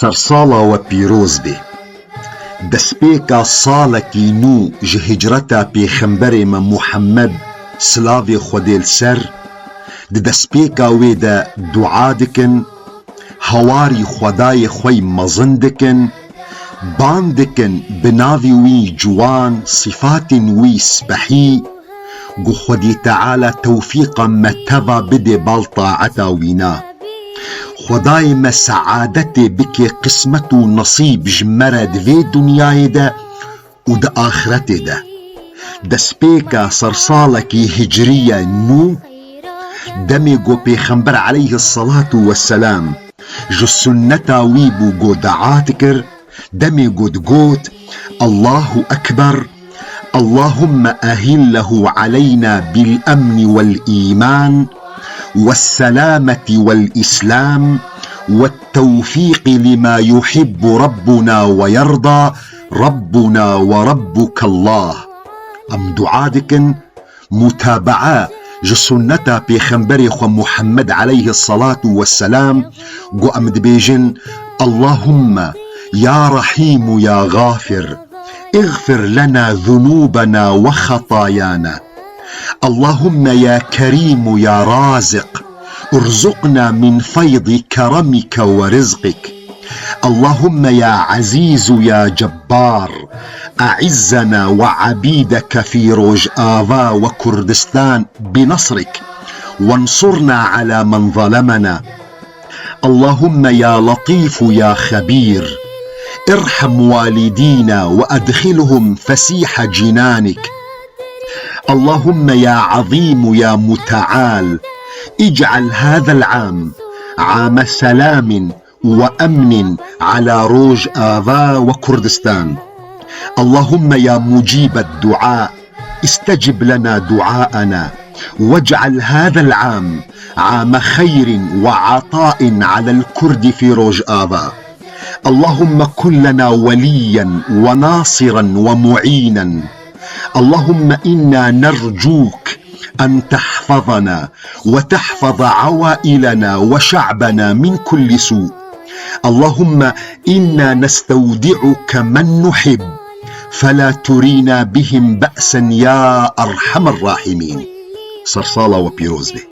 سرساڵە و پیرۆز بێ. دەستپێکە ساڵێکی نو ji هجرەتا پێخەمبەرێ me محەممەد سلاوێ خودێل سەر di destpêka wê de du'a dikin, hewarî xwedayê xwe mezin dikin, ban dikin bi navê wî ciwan, sifatên wî spehî, gu Xwedî Teala tewfîqa me teva bide bal taeta wî na. Xwedayê me seadetê bike qismet û nasîb ji me re di vê dunyayê de û di axiretê de. Destpêka sersalekî hicrîye nû demê got pêxember aleyhi salatu vesselam ji sunneta wî bû got de'a dikir, demê got Allahu ekber, Allahümme ahillehu aleyna bil emni vel iman والسلامة والإسلام والتوفيق لما يحب ربنا ويرضى ربنا وربك الله. ام دعادكن متابعة جسنتا بيخنبري خو محمد عليه الصلاة والسلام قو امد بيجن اللهم يا رحيم يا غافر اغفر لنا ذنوبنا وخطايانا، اللهم يا كريم يا رازق ارزقنا من فيض كرمك ورزقك، اللهم يا عزيز يا جبار أعزنا وعبيدك في روجآفا وكردستان بنصرك وانصرنا على من ظلمنا، اللهم يا لطيف يا خبير ارحم والدينا وأدخلهم فسيح جنانك، اللهم يا عظيم يا متعال اجعل هذا العام عام سلام وأمن على روجآفا وكردستان، اللهم يا مجيب الدعاء استجب لنا دعاءنا واجعل هذا العام عام خير وعطاء على الكرد في روجآفا، اللهم كن لنا وليا وناصرا ومعينا، اللهم إنا نرجوك أن تحفظنا وتحفظ عوائلنا وشعبنا من كل سوء، اللهم إنا نستودعك من نحب فلا ترينا بهم بأسا يا أرحم الراحمين. سرسالة و پیرۆز بێ.